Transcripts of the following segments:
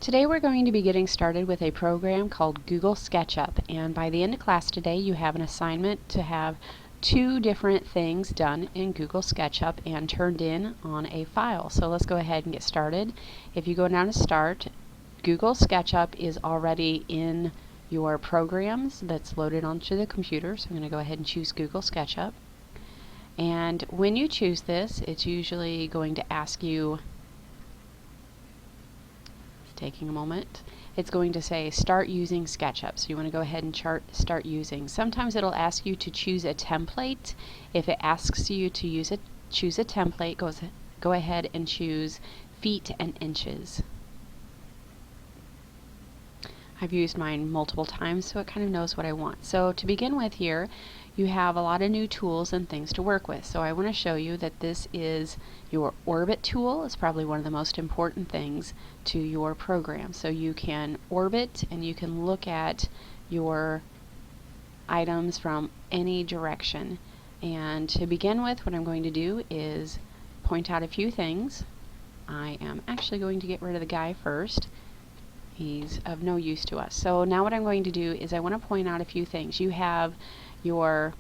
Today we're going to be getting started with a program called Google SketchUp, and by the end of class today you have an assignment to have two different things done in Google SketchUp and turned in on a file. So let's go ahead and get started. If you go down to Start, Google SketchUp is already in your programs that's loaded onto the computer, so I'm going to go ahead and choose Google SketchUp. And when you choose this, it's usually going to ask you, taking a moment, it's going to say start using SketchUp. So you want to go ahead and start using. Sometimes it'll ask you to choose a template. If it asks you to choose a template, go ahead and choose feet and inches. I've used mine multiple times, so it kind of knows what I want. So to begin with here, you have a lot of new tools and things to work with. So I want to show you that this is your orbit tool. It's probably one of the most important things to your program. So you can orbit and you can look at your items from any direction. And to begin with, what I'm going to do is point out a few things. I am actually going to get rid of the guy first. He's of no use to us. So now what I'm going to do is I want to point out a few things. You have your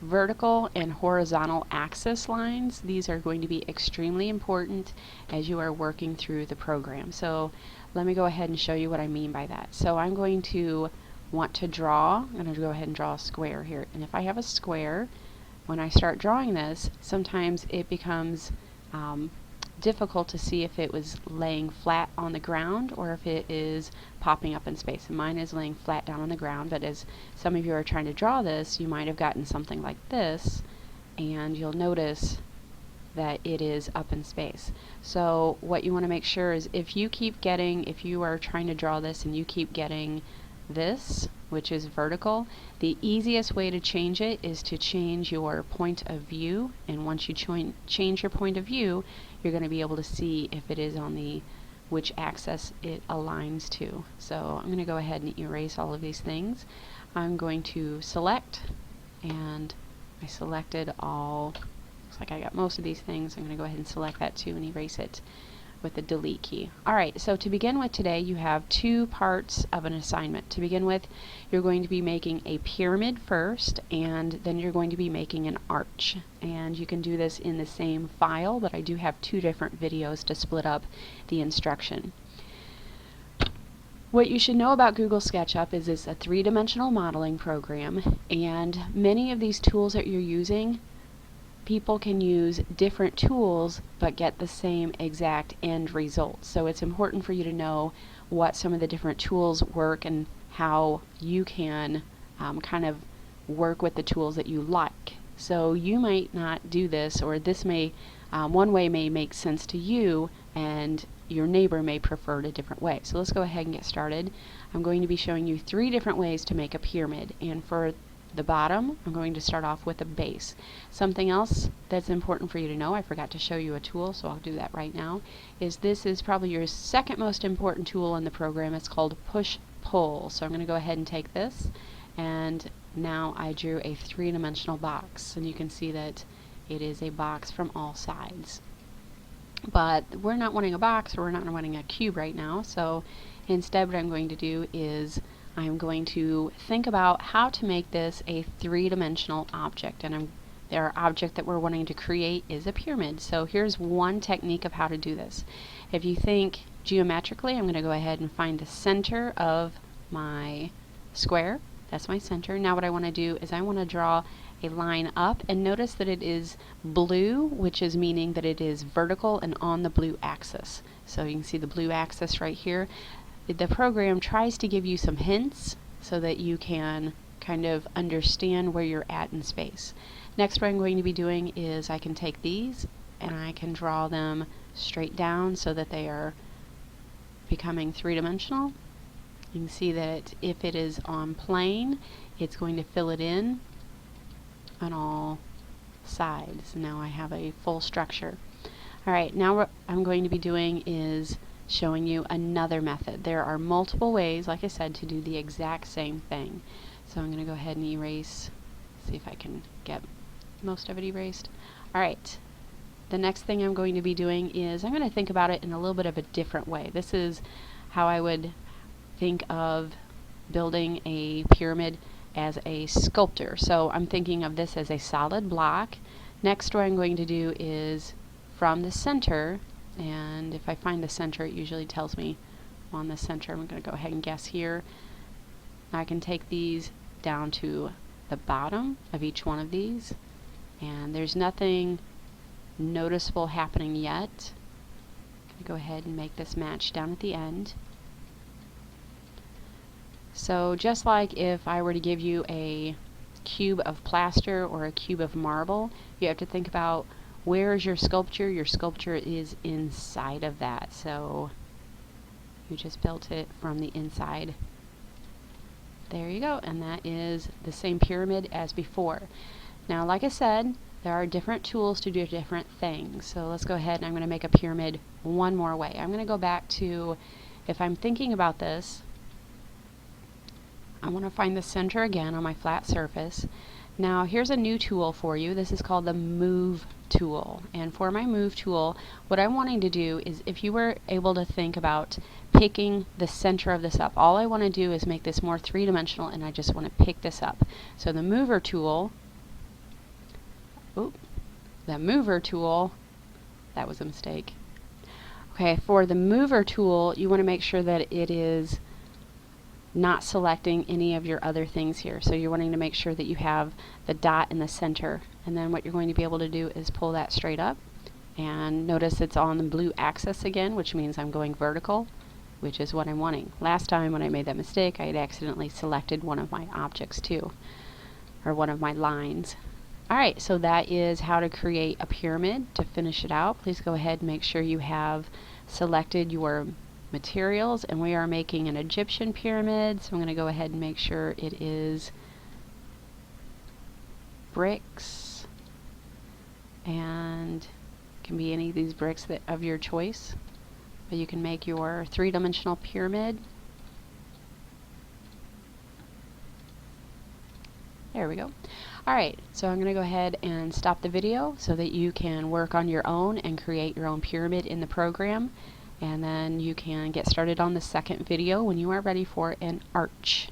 vertical and horizontal axis lines. These are going to be extremely important as you are working through the program. So let me go ahead and show you what I mean by that. So I'm going to want to draw. I'm going to go ahead and draw a square here. And if I have a square, when I start drawing this, sometimes it becomes difficult to see if it was laying flat on the ground or if it is popping up in space. And mine is laying flat down on the ground, but as some of you are trying to draw this, you might have gotten something like this, and you'll notice that it is up in space. So what you want to make sure is if you are trying to draw this and you keep getting this, which is vertical, the easiest way to change it is to change your point of view. And once you change your point of view, you're going to be able to see if it is on which axis it aligns to. So I'm going to go ahead and erase all of these things. I'm going to select, and I selected all. Looks like I got most of these things. I'm going to go ahead and select that too and erase it with the delete key. Alright, so to begin with today, you have two parts of an assignment. To begin with, you're going to be making a pyramid first, and then you're going to be making an arch. And you can do this in the same file, but I do have two different videos to split up the instruction. What you should know about Google SketchUp is it's a three-dimensional modeling program, and many of these tools that you're using, people can use different tools but get the same exact end result. So it's important for you to know what some of the different tools work and how you can kind of work with the tools that you like. So you might not do this, or this may, one way may make sense to you and your neighbor may prefer it a different way. So let's go ahead and get started. I'm going to be showing you three different ways to make a pyramid, and for the bottom, I'm going to start off with a base. Something else that's important for you to know, I forgot to show you a tool, so I'll do that right now, is this is probably your second most important tool in the program. It's called push-pull. So I'm going to go ahead and take this, and now I drew a three-dimensional box, and you can see that it is a box from all sides. But we're not wanting a box, or we're not wanting a cube right now, so instead what I'm going to do is I'm going to think about how to make this a three-dimensional object, and our object that we're wanting to create is a pyramid. So here's one technique of how to do this. If you think geometrically, I'm going to go ahead and find the center of my square. That's my center. Now what I want to do is I want to draw a line up, and notice that it is blue, which is meaning that it is vertical and on the blue axis. So you can see the blue axis right here. The program tries to give you some hints so that you can kind of understand where you're at in space. Next, what I'm going to be doing is I can take these and I can draw them straight down so that they are becoming three-dimensional. You can see that if it is on plane, it's going to fill it in on all sides. Now I have a full structure. Alright, now what I'm going to be doing is showing you another method. There are multiple ways, like I said, to do the exact same thing. So I'm going to go ahead and erase, see if I can get most of it erased. Alright, the next thing I'm going to be doing is I'm going to think about it in a little bit of a different way. This is how I would think of building a pyramid as a sculptor. So I'm thinking of this as a solid block. Next, what I'm going to do is from the center, and if I find the center, it usually tells me on the center. I'm going to go ahead and guess here. Now I can take these down to the bottom of each one of these, and there's nothing noticeable happening yet. I'm going to go ahead and make this match down at the end. So just like if I were to give you a cube of plaster or a cube of marble, you have to think about where is your sculpture. Your sculpture is inside of that. So you just built it from the inside. There you go, and that is the same pyramid as before. Now, like I said, there are different tools to do different things. So let's go ahead and I'm going to make a pyramid one more way. I'm going to go back to, if I'm thinking about this, I want to find the center again on my flat surface. Now here's a new tool for you. This is called the Move tool. And for my Move tool, what I'm wanting to do is, if you were able to think about picking the center of this up, all I want to do is make this more three-dimensional, and I just want to pick this up. So the Mover tool, that was a mistake. Okay, for the Mover tool, you want to make sure that it is not selecting any of your other things here. So you're wanting to make sure that you have the dot in the center, and then what you're going to be able to do is pull that straight up, and notice it's on the blue axis again, which means I'm going vertical, which is what I'm wanting. Last time when I made that mistake, I had accidentally selected one of my objects too, or one of my lines. Alright, so that is how to create a pyramid. To finish it out, please go ahead and make sure you have selected your materials, and we are making an Egyptian pyramid, so I'm going to go ahead and make sure it is bricks, and it can be any of these bricks of your choice, but you can make your three-dimensional pyramid. There we go. Alright, so I'm going to go ahead and stop the video so that you can work on your own and create your own pyramid in the program. And then you can get started on the second video when you are ready for an arch.